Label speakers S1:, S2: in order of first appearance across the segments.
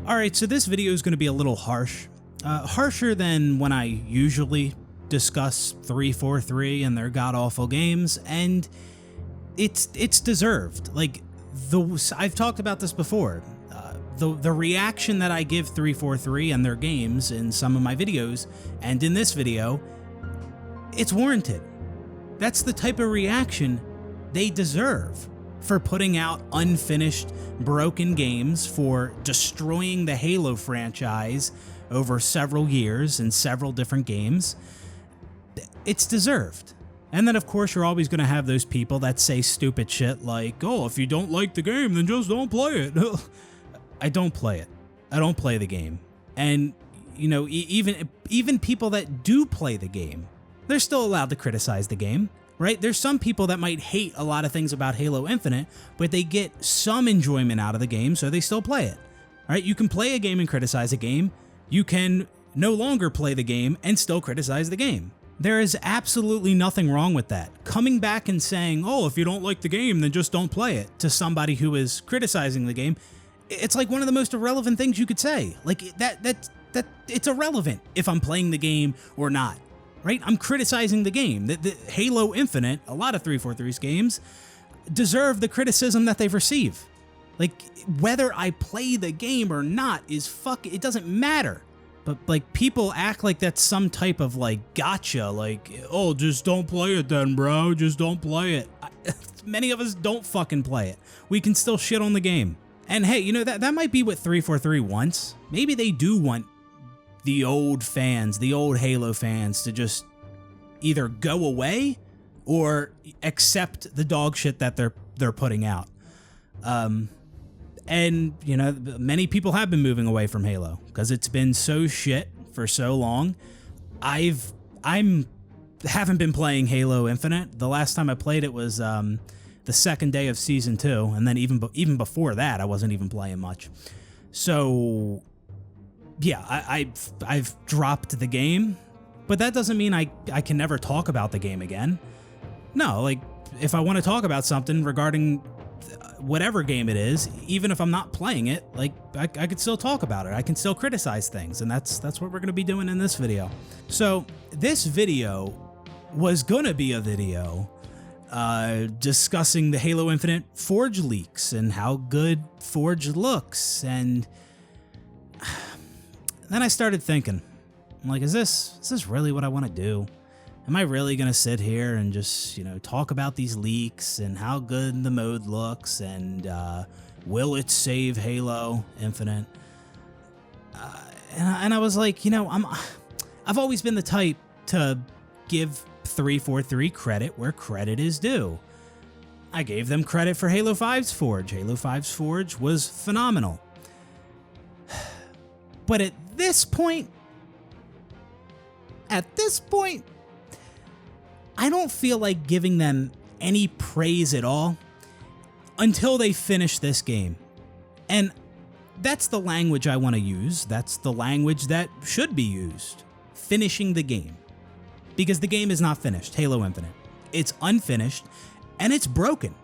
S1: Alright, so this video is going to be a little harsh. Harsher than when I usually discuss 343 and their god-awful games, and it's deserved. Like, I've talked about this before. The reaction that I give 343 and their games in some of my videos, and in this video, it's warranted. That's the type of reaction they deserve for putting out unfinished, broken games, for destroying the Halo franchise over several years and several different games. It's deserved. And then, of course, you're always going to have those people that say stupid shit like, oh, if you don't like the game, then just don't play it. I don't play it. I don't play the game. And, you know, even people that do play the game, they're still allowed to criticize the game, right? There's some people that might hate a lot of things about Halo Infinite, but they get some enjoyment out of the game, so they still play it. All right? You can play a game and criticize a game. You can no longer play the game and still criticize the game. There is absolutely nothing wrong with that. Coming back and saying, oh, if you don't like the game, then just don't play it, to somebody who is criticizing the game, it's like one of the most irrelevant things you could say. Like, that it's irrelevant if I'm playing the game or not, right? I'm criticizing the game. The Halo Infinite, a lot of 343's games, deserve the criticism that they've received. Like, whether I play the game or not it doesn't matter. But, like, people act like that's some type of, like, gotcha, like, oh, just don't play it then, bro, just don't play it. Many of us don't fucking play it. We can still shit on the game. And hey, you know, that might be what 343 wants. Maybe they do want the old fans, the old Halo fans, to just either go away or accept the dog shit that they're putting out. And, you know, many people have been moving away from Halo because it's been so shit for so long. I haven't been playing Halo Infinite. The last time I played it was the second day of Season 2, and then even before that, I wasn't even playing much. So, yeah, I've dropped the game, but that doesn't mean I can never talk about the game again. No, like, if I want to talk about something regarding whatever game it is, even if I'm not playing it, like, I could still talk about it. I can still criticize things, and that's what we're going to be doing in this video. So, this video was going to be a video discussing the Halo Infinite Forge leaks and how good Forge looks, and then I started thinking, I'm like, is this really what I want to do? Am I really gonna sit here and just, you know, talk about these leaks and how good the mode looks and will it save Halo Infinite? And I was like, you know, I've always been the type to give 343 credit where credit is due. I gave them credit for Halo 5's Forge. Halo 5's Forge was phenomenal. But at this point, I don't feel like giving them any praise at all until they finish this game. And that's the language I want to use. That's the language that should be used. Finishing the game. Because the game is not finished, Halo Infinite. It's unfinished, and it's broken.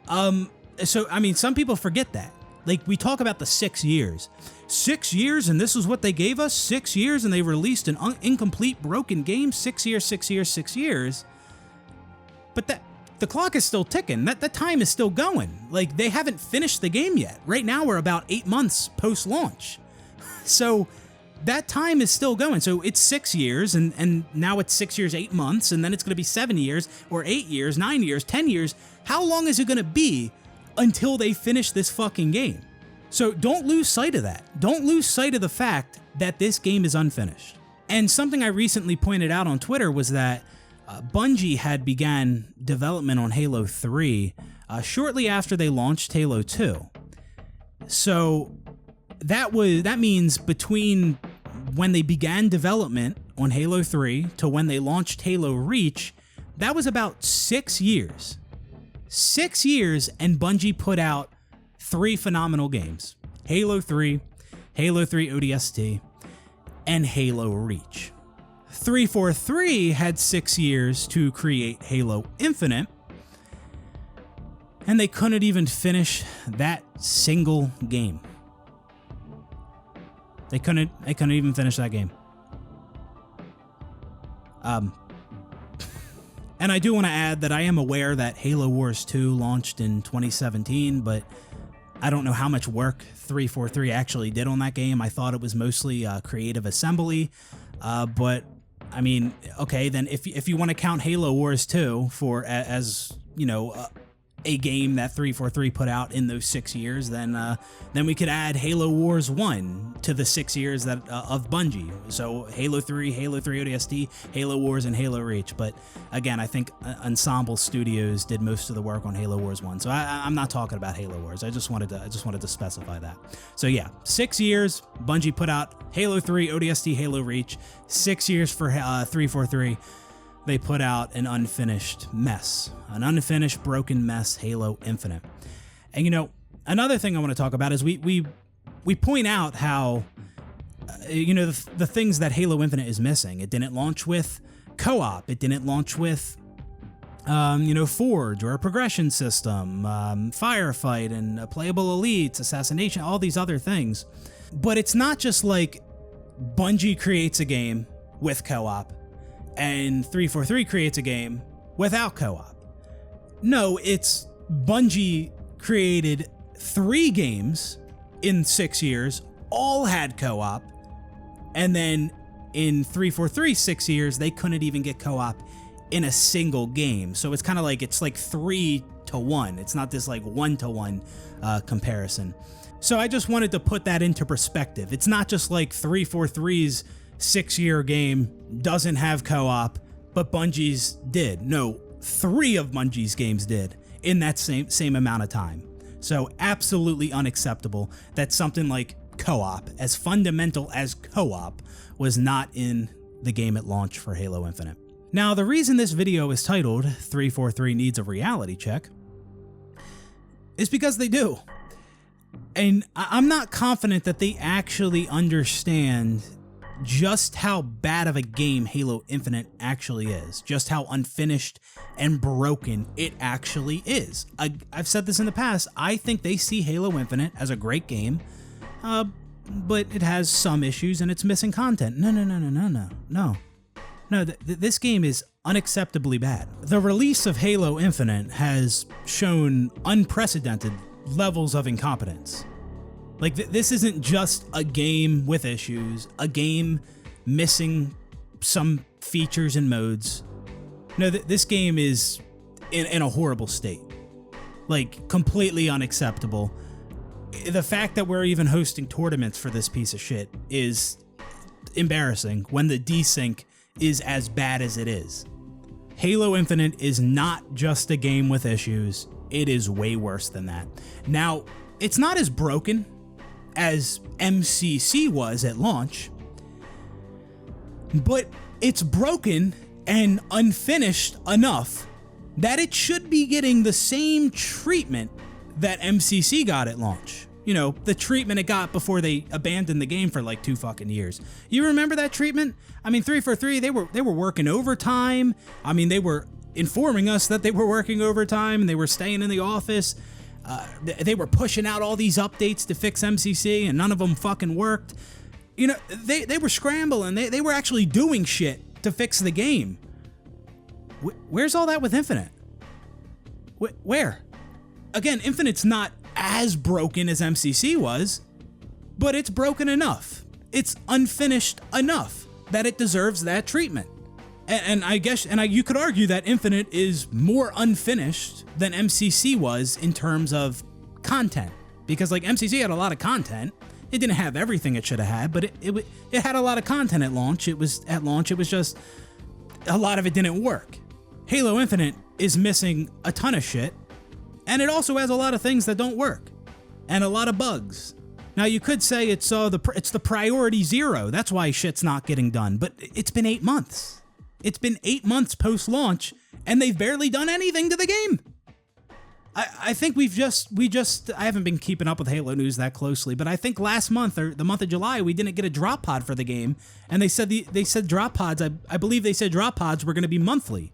S1: So, I mean, some people forget that. Like, we talk about the 6 years. 6 years, and this is what they gave us? 6 years, and they released an incomplete, broken game? 6 years, 6 years, 6 years. But the clock is still ticking. That time is still going. Like, they haven't finished the game yet. Right now, we're about 8 months post-launch. So, that time is still going. So, it's 6 years, and now it's 6 years, 8 months, and then it's going to be 7 years, or 8 years, 9 years, 10 years. How long is it going to be until they finish this fucking game? So don't lose sight of that. Don't lose sight of the fact that this game is unfinished. And something I recently pointed out on Twitter was that Bungie had began development on Halo 3 shortly after they launched Halo 2. So that means between when they began development on Halo 3 to when they launched Halo Reach, that was about 6 years. 6 years, and Bungie put out 3 phenomenal games. Halo 3, Halo 3 ODST, and Halo Reach. 343 had 6 years to create Halo Infinite, and they couldn't even finish that single game. They couldn't even finish that game. And I do want to add that I am aware that Halo Wars 2 launched in 2017, but I don't know how much work 343 actually did on that game. I thought it was mostly creative assembly, but I mean, okay, then if you want to count Halo Wars 2 as you know, a game that 343 put out in those 6 years, then we could add Halo Wars 1 to the 6 years that of Bungie. So Halo 3, Halo 3 ODST, Halo Wars, and Halo Reach. But again, I think Ensemble Studios did most of the work on Halo Wars 1. So I'm not talking about Halo Wars. I just wanted to specify that. So yeah, 6 years. Bungie put out Halo 3, ODST, Halo Reach. 6 years for 343. They put out an unfinished mess, an unfinished broken mess, Halo Infinite. And you know, another thing I want to talk about is we point out how you know, the things that Halo Infinite is missing. It didn't launch with co-op. It didn't launch with you know, Forge or a progression system, firefight and playable elites, assassination, all these other things. But it's not just like Bungie creates a game with co-op and 343 creates a game without co-op. No, it's Bungie created 3 games in 6 years, all had co-op, and then in 343's 6 years, they couldn't even get co-op in a single game. So it's kind of like, it's like 3 to 1. It's not this like 1 to 1 comparison. So I just wanted to put that into perspective. It's not just like 343's 6-year game doesn't have co-op, but Bungie's did. No, 3 of Bungie's games did in that same amount of time. So absolutely unacceptable that something like co-op, as fundamental as co-op, was not in the game at launch for Halo Infinite. Now, the reason this video is titled 343 Needs a Reality Check is because they do. And I'm not confident that they actually understand just how bad of a game Halo Infinite actually is, just how unfinished and broken it actually is. I've said this in the past. I think they see Halo Infinite as a great game, but it has some issues and it's missing content. No, this game is unacceptably bad. The release of Halo Infinite has shown unprecedented levels of incompetence. Like, this isn't just a game with issues, a game missing some features and modes. No, this game is in a horrible state. Like, completely unacceptable. The fact that we're even hosting tournaments for this piece of shit is embarrassing when the desync is as bad as it is. Halo Infinite is not just a game with issues. It is way worse than that. Now, it's not as broken as MCC was at launch, but it's broken and unfinished enough that it should be getting the same treatment that MCC got at launch. You know, the treatment it got before they abandoned the game for like 2 fucking years. You remember that treatment? I mean, 343, they were working overtime. I mean, they were informing us that they were working overtime and they were staying in the office. They were pushing out all these updates to fix MCC and none of them fucking worked. You know, they were scrambling. They were actually doing shit to fix the game. Where's all that with Infinite? Where? Again, Infinite's not as broken as MCC was, but it's broken enough. It's unfinished enough that it deserves that treatment. And I guess, you could argue that Infinite is more unfinished than MCC was in terms of content, because like MCC had a lot of content. It didn't have everything it should have had, but it had a lot of content at launch. It was just a lot of it didn't work. Halo Infinite is missing a ton of shit, and it also has a lot of things that don't work and a lot of bugs. Now you could say it's the priority 0. That's why shit's not getting done. But it's been 8 months. It's been 8 months post-launch, and they've barely done anything to the game. I think I haven't been keeping up with Halo news that closely, but I think last month or the month of July, we didn't get a drop pod for the game, and they said drop pods. I believe they said drop pods were going to be monthly,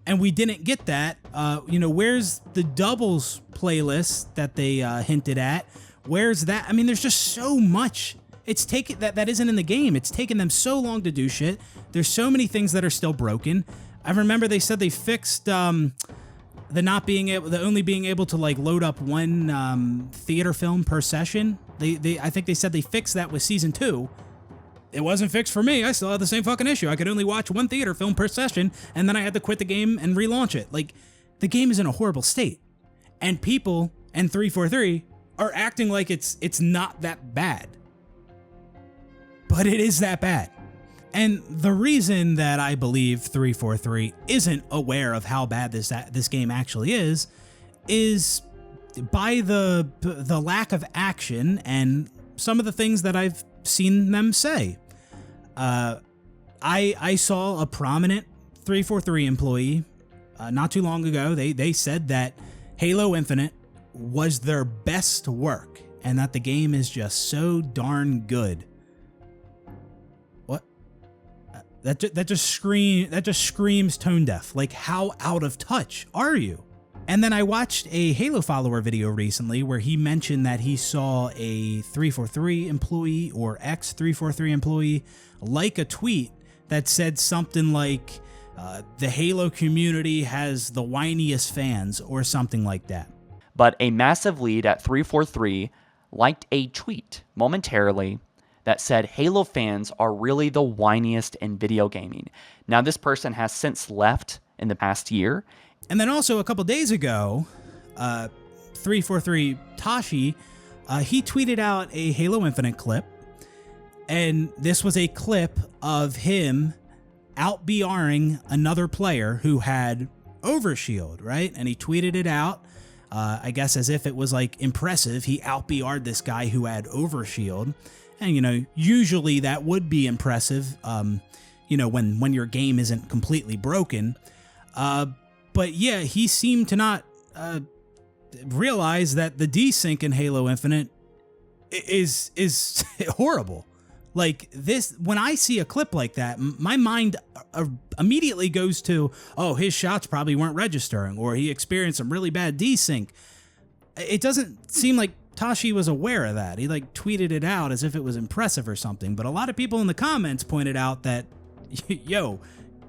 S1: and we didn't get that. You know, where's the doubles playlist that they hinted at? Where's that? I mean, there's just so much. It's taken that isn't in the game. It's taken them so long to do shit. There's so many things that are still broken. I remember they said they fixed the only being able to like load up one theater film per session. I think they said they fixed that with season 2. It wasn't fixed for me. I still had the same fucking issue. I could only watch one theater film per session, and then I had to quit the game and relaunch it. Like, the game is in a horrible state. And people and 343 are acting like it's not that bad. But it is that bad. And the reason that I believe 343 isn't aware of how bad this game actually is by the lack of action and some of the things that I've seen them say. I saw a prominent 343 employee not too long ago. They said that Halo Infinite was their best work and that the game is just so darn good. What? That just screams tone deaf. Like, how out of touch are you? And then I watched a Halo follower video recently where he mentioned that he saw a 343 employee or ex-343 employee like a tweet that said something like, the Halo community has the whiniest fans or something like that.
S2: But a massive lead at 343 liked a tweet momentarily that said Halo fans are really the whiniest in video gaming. Now, this person has since left in the past year.
S1: And then also a couple days ago, 343 Tashi, he tweeted out a Halo Infinite clip. And this was a clip of him out-BRing another player who had Overshield, right? And he tweeted it out, I guess as if it was like impressive. He out-BR'd this guy who had Overshield. And, you know, usually that would be impressive, you know, when your game isn't completely broken. But yeah, he seemed to not realize that the desync in Halo Infinite is horrible. Like this, when I see a clip like that, my mind immediately goes to, oh, his shots probably weren't registering, or he experienced some really bad desync. It doesn't seem like Tashi was aware of that. He like tweeted it out as if it was impressive or something. But a lot of people in the comments pointed out that, yo,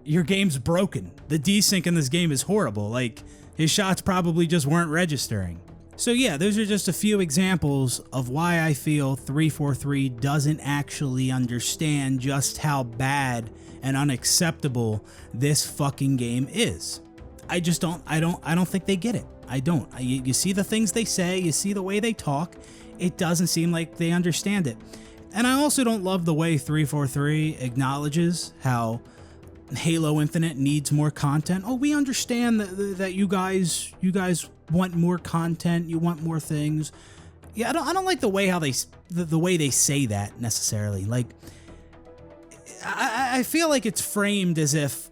S1: your game's broken. The desync in this game is horrible. Like, his shots probably just weren't registering. So yeah, those are just a few examples of why I feel 343 doesn't actually understand just how bad and unacceptable this fucking game is. I don't think they get it. I don't. You see the things they say, you see the way they talk, it doesn't seem like they understand it. And I also don't love the way 343 acknowledges how Halo Infinite needs more content. Oh, we understand that you guys want more content, you want more things. Yeah, I don't like the way how the way they say that necessarily. Like, I feel like it's framed as if,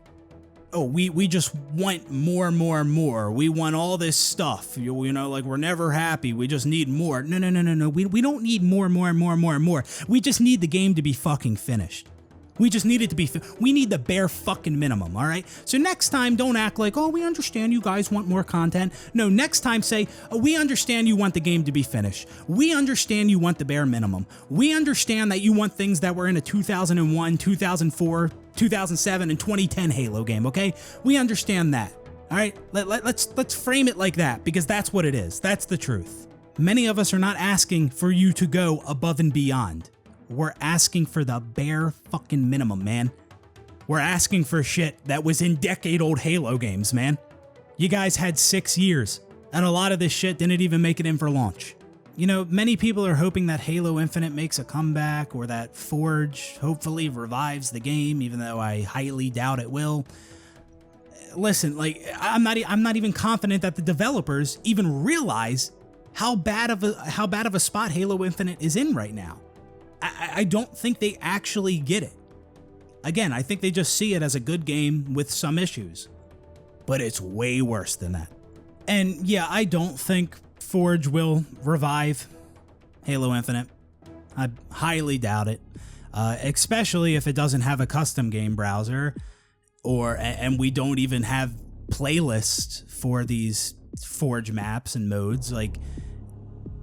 S1: oh, we just want more. We want all this stuff. You know, like, we're never happy. We just need more. No. We don't need more. We just need the game to be fucking finished. We just need it to be, we need the bare fucking minimum, all right? So next time, don't act like, oh, we understand you guys want more content. No, next time say, oh, we understand you want the game to be finished. We understand you want the bare minimum. We understand that you want things that were in a 2001, 2004, 2007, and 2010 Halo game, okay? We understand that, all right? Let's frame it like that, because that's what it is. That's the truth. Many of us are not asking for you to go above and beyond. We're asking for the bare fucking minimum, man. We're asking for shit that was in decade-old Halo games, man. You guys had 6 years, and a lot of this shit didn't even make it in for launch. You know, many people are hoping that Halo Infinite makes a comeback, or that Forge hopefully revives the game, even though I highly doubt it will. Listen, like, I'm not even confident that the developers even realize how bad of a spot Halo Infinite is in right now. I don't think they actually get it. Again, I think they just see it as a good game with some issues. But it's way worse than that. And yeah, I don't think Forge will revive Halo Infinite. I highly doubt it. Especially if it doesn't have a custom game browser, and we don't even have playlists for these Forge maps and modes. Like,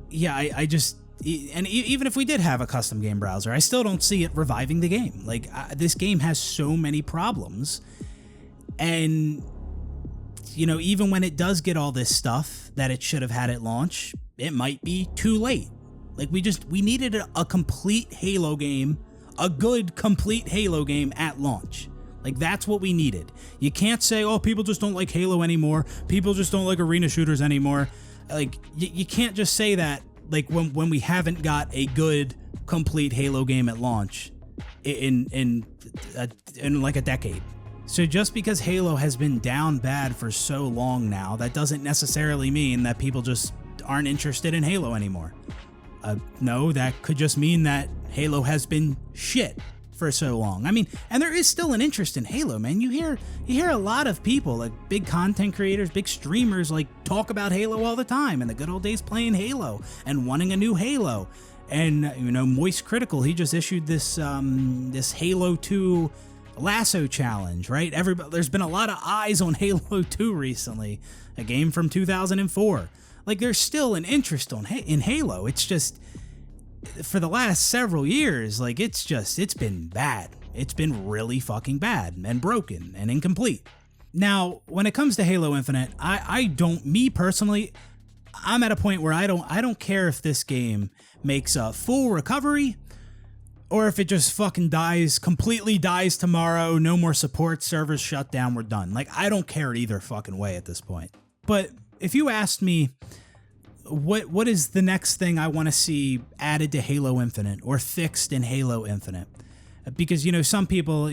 S1: yeah, I just Even if we did have a custom game browser, I still don't see it reviving the game. Like, this game has so many problems. And, you know, even when it does get all this stuff that it should have had at launch, it might be too late. Like, we needed a complete Halo game, a good, complete Halo game at launch. Like, that's what we needed. You can't say, oh, people just don't like Halo anymore. People just don't like arena shooters anymore. Like, you can't just say that, like, when we haven't got a good, complete Halo game at launch in like a decade. So just because Halo has been down bad for so long now, that doesn't necessarily mean that people just aren't interested in Halo anymore. No, that could just mean that Halo has been shit for so long. I mean, and there is still an interest in Halo, man. You hear a lot of people, like big content creators, big streamers, like talk about Halo all the time and the good old days playing Halo and wanting a new Halo. And, you know, Moist Critical, he just issued this this Halo 2 Lasso challenge, right? There's been a lot of eyes on Halo 2 recently, a game from 2004. Like, there's still an interest in Halo. It's just, for the last several years, like, it's been bad. It's been really fucking bad and broken and incomplete. Now, when it comes to Halo Infinite, me personally, I'm at a point where I don't care if this game makes a full recovery or if it just fucking completely dies tomorrow, no more support, servers shut down, we're done. Like, I don't care either fucking way at this point. But if you asked me, what is the next thing I want to see added to Halo Infinite or fixed in Halo Infinite? Because, you know, some people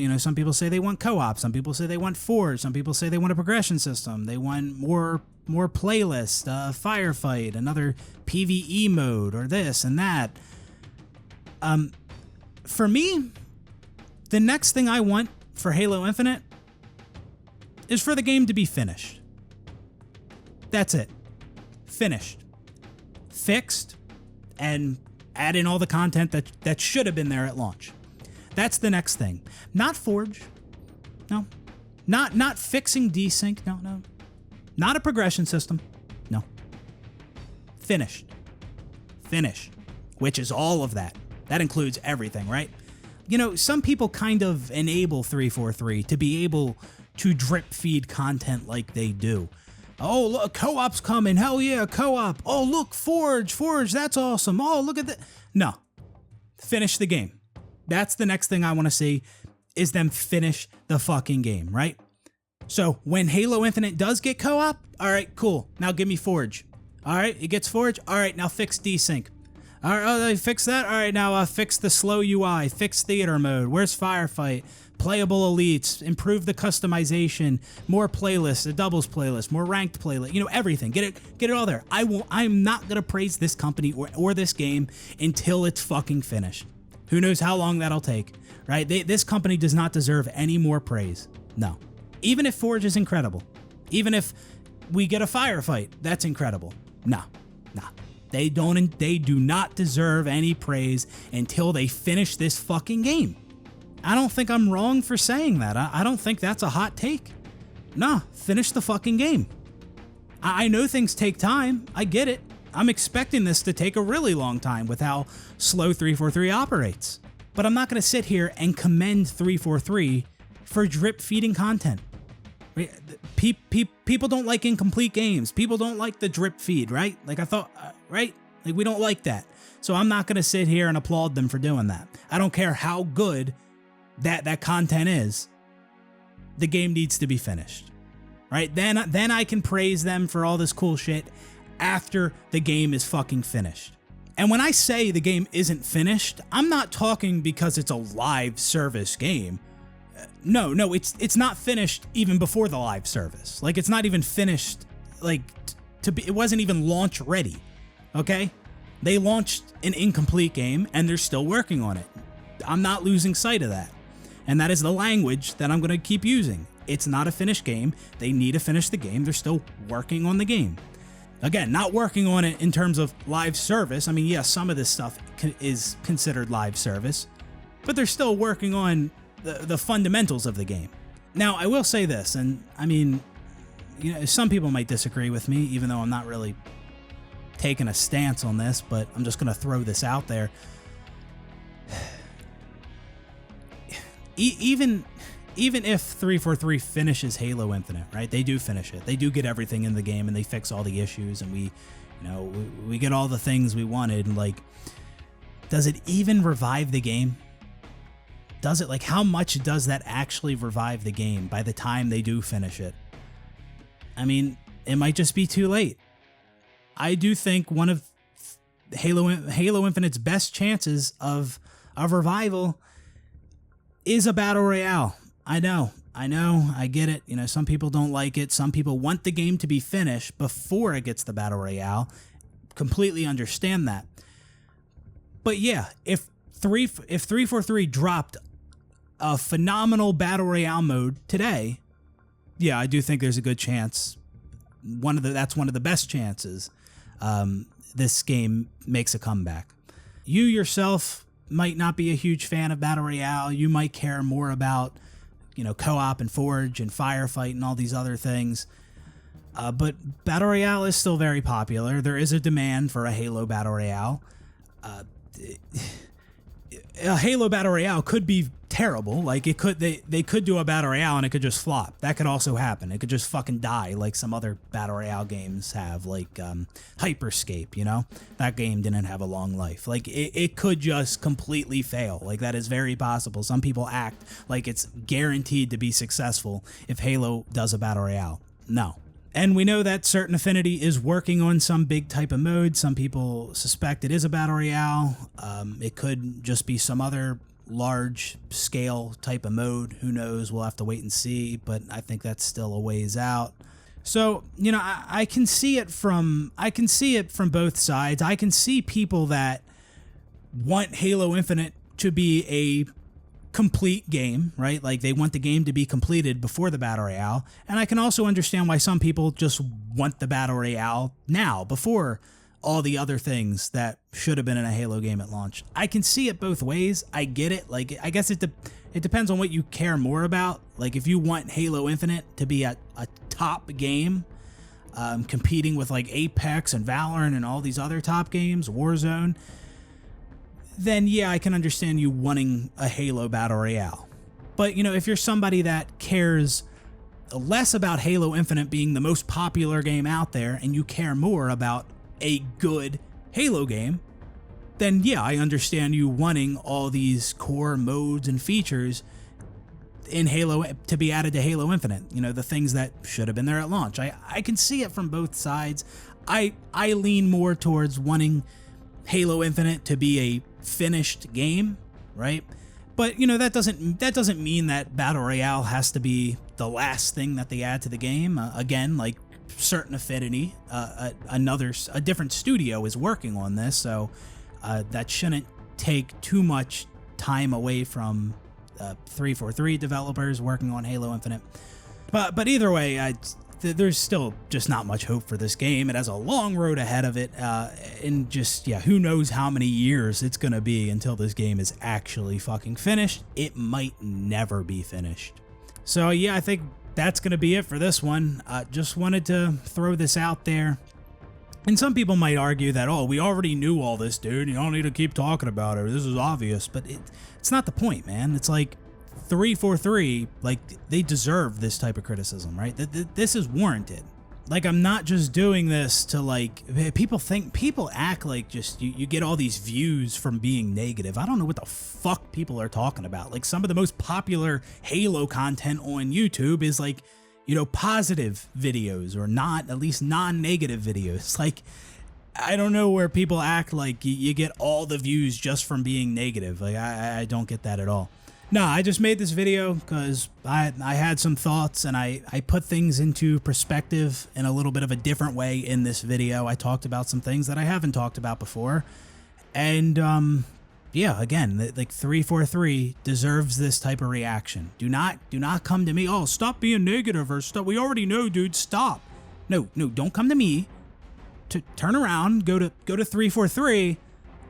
S1: say they want co-op, some people say they want Forge, some people say they want a progression system, they want more playlists, firefight, another PvE mode, or this and that. For me, the next thing I want for Halo Infinite is for the game to be finished. That's it. Finished. Fixed. And add in all the content that should have been there at launch. That's the next thing. Not Forge. No. Not fixing desync. No. Not a progression system. No. Finished. Finished. Which is all of that. That includes everything, right? You know, some people kind of enable 343 to be able to drip feed content like they do. Oh, look, co-op's coming. Hell yeah, co-op. Oh, look, Forge, that's awesome. Oh, look at that. No. Finish the game. That's the next thing I want to see, is them finish the fucking game, right? So when Halo Infinite does get co-op, all right, cool. Now give me Forge. All right, it gets Forge. All right, now fix desync. All right, oh, they fix that? All right, now fix the slow UI, fix theater mode. Where's Firefight? Playable elites, improve the customization, more playlists, a doubles playlist, more ranked playlist, you know, everything. Get it all there. I'm not gonna praise this company or this game until it's fucking finished. Who knows how long that'll take, right? This company does not deserve any more praise. No. Even if Forge is incredible, even if we get a Firefight, that's incredible. Nah. They do not deserve any praise until they finish this fucking game. I don't think I'm wrong for saying that. I don't think that's a hot take. Nah, finish the fucking game. I know things take time. I get it. I'm expecting this to take a really long time with how slow 343 operates. But I'm not going to sit here and commend 343 for drip feeding content. People don't like incomplete games. People don't like the drip feed, right? Like I thought, right? Like we don't like that. So I'm not going to sit here and applaud them for doing that. I don't care how good that content is. The game needs to be finished, right? Then I can praise them for all this cool shit after the game is fucking finished. And when I say the game isn't finished, I'm not talking because it's a live service game. No, it's not finished even before the live service. Like it's not even finished, like it wasn't even launch ready. Okay? They launched an incomplete game and they're still working on it. I'm not losing sight of that. And that is the language that I'm going to keep using. It's not a finished game. They need to finish the game. They're still working on the game. Again, not working on it in terms of live service. I mean, yes, some of this stuff is considered live service, but they're still working on the fundamentals of the game. Now, I will say this, and I mean, you know, some people might disagree with me, even though I'm not really taken a stance on this, but I'm just going to throw this out there. Even if 343 finishes Halo Infinite, right? They do finish it. They do get everything in the game, and they fix all the issues, and we get all the things we wanted. And like, does it even revive the game? Does it? Like, how much does that actually revive the game by the time they do finish it? I mean, it might just be too late. I do think one of Halo Infinite's best chances of revival is a battle royale. I know, I get it. Some people don't like it. Some people want the game to be finished before it gets the battle royale. Completely understand that. But yeah, if 343 dropped a phenomenal battle royale mode today, yeah, I do think there's a good chance. That's one of the best chances. This game makes a comeback. You yourself might not be a huge fan of battle royale. You might care more about, co-op and Forge and Firefight and all these other things. But battle royale is still very popular. There is a demand for a Halo battle royale. A Halo battle royale could be terrible. Like, they could do a battle royale and it could just flop. That could also happen. It could just fucking die, like some other battle royale games have, like Hyperscape. That game didn't have a long life. Like, it could just completely fail. Like, that is very possible. Some people act like it's guaranteed to be successful if Halo does a battle royale. No. And we know that Certain Affinity is working on some big type of mode. Some people suspect it is a battle royale. It could just be some other large scale type of mode. Who knows? We'll have to wait and see, but I think that's still a ways out. So, I can see it from both sides. I can see people that want Halo Infinite to be a complete game, right? Like, they want the game to be completed before the battle royale. And I can also understand why some people just want the battle royale now, before all the other things that should have been in a Halo game at launch. I can see it both ways. I get it. Like, I guess it depends on what you care more about. Like, if you want Halo Infinite to be a top game, competing with like Apex and Valorant and all these other top games, Warzone, then yeah, I can understand you wanting a Halo battle royale. But, if you're somebody that cares less about Halo Infinite being the most popular game out there, and you care more about a good Halo game, then yeah, I understand you wanting all these core modes and features in Halo to be added to Halo Infinite. The things that should have been there at launch. I can see it from both sides. I lean more towards wanting Halo Infinite to be a finished game, right? But that doesn't mean that battle royale has to be the last thing that they add to the game. Again, like Certain Affinity, a different studio is working on this, so that shouldn't take too much time away from 343 developers working on Halo Infinite. But either way, there's still just not much hope for this game. It has a long road ahead of it, and just, yeah, who knows how many years it's gonna be until this game is actually fucking finished. It might never be finished. So yeah, I think that's gonna be it for this one. Just wanted to throw this out there. And some people might argue that, oh, we already knew all this, dude. You don't need to keep talking about it. This is obvious. But it's not the point, man. It's like 343, like, they deserve this type of criticism, right? This is warranted. Like, I'm not just doing this to, like, people act like just you get all these views from being negative. I don't know what the fuck people are talking about. Like, some of the most popular Halo content on YouTube is like, positive videos, or not, at least non-negative videos. Like, I don't know where people act like you get all the views just from being negative. Like, I don't get that at all. No, I just made this video because I had some thoughts, and I put things into perspective in a little bit of a different way in this video. I talked about some things that I haven't talked about before. And, yeah, again, like 343 deserves this type of reaction. Do not come to me, oh, stop being negative, or stop. We already know, dude, stop. No, don't come to me. To turn around, go to 343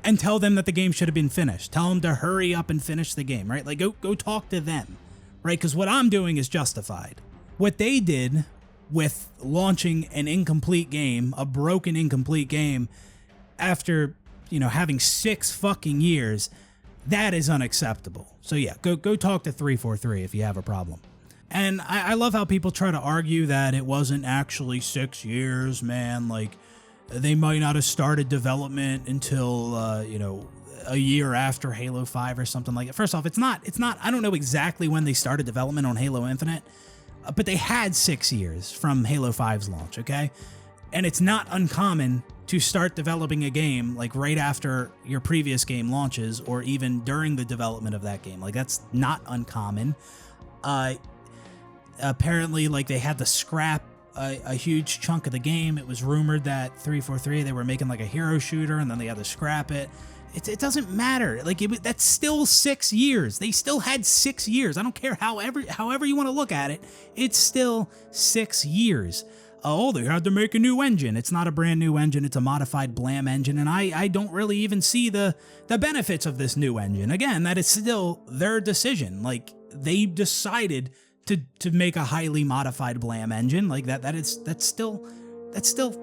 S1: and tell them that the game should have been finished. Tell them to hurry up and finish the game, right? Like, go talk to them, right? Because what I'm doing is justified. What they did with launching an incomplete game, a broken incomplete game, after, having 6 fucking years. That is unacceptable. So yeah, go talk to 343 if you have a problem. And I love how people try to argue that it wasn't actually 6 years, man. Like, they might not have started development until, a year after Halo 5 or something like that. First off, it's not, I don't know exactly when they started development on Halo Infinite, but they had 6 years from Halo 5's launch, okay? And it's not uncommon to start developing a game like right after your previous game launches, or even during the development of that game. Like, that's not uncommon. Apparently, like, they had to scrap a huge chunk of the game. It was rumored that 343, they were making like a hero shooter, and then they had to scrap it. It doesn't matter. Like, that's still 6 years. They still had 6 years. I don't care however you want to look at it. It's still 6 years. Oh, they had to make a new engine. It's not a brand new engine. It's a modified Blam engine, and I don't really even see the benefits of this new engine. Again, that is still their decision. Like, they decided to make a highly modified Blam engine. Like, that's still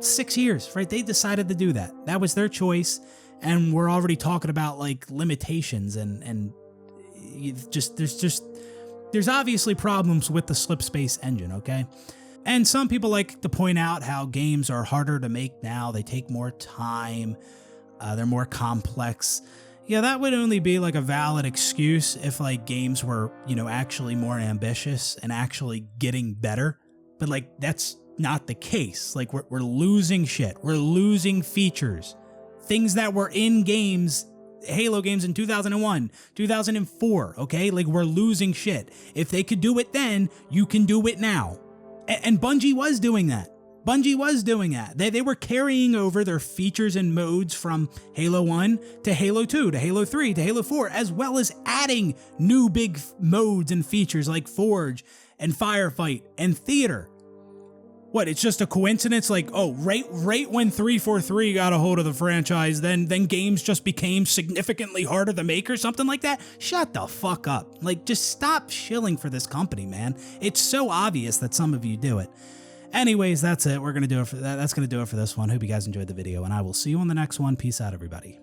S1: 6 years, right? They decided to do that. That was their choice, and we're already talking about like limitations and there's obviously problems with the Slipspace engine, okay? And some people like to point out how games are harder to make now. They take more time. They're more complex. Yeah, that would only be like a valid excuse if like games were, actually more ambitious and actually getting better. But like, that's not the case. Like, we're losing shit. We're losing features. Things that were in games, Halo games in 2001, 2004, okay? Like, we're losing shit. If they could do it then, you can do it now. And Bungie was doing that. They were carrying over their features and modes from Halo 1 to Halo 2 to Halo 3 to Halo 4, as well as adding new big modes and features like Forge and Firefight and Theater. What, it's just a coincidence? Like, oh, right when 343 got a hold of the franchise, then games just became significantly harder to make or something like that? Shut the fuck up. Like, just stop shilling for this company, man. It's so obvious that some of you do it. Anyways, that's it. We're going to do it for that. That's going to do it for this one. Hope you guys enjoyed the video, and I will see you on the next one. Peace out, everybody.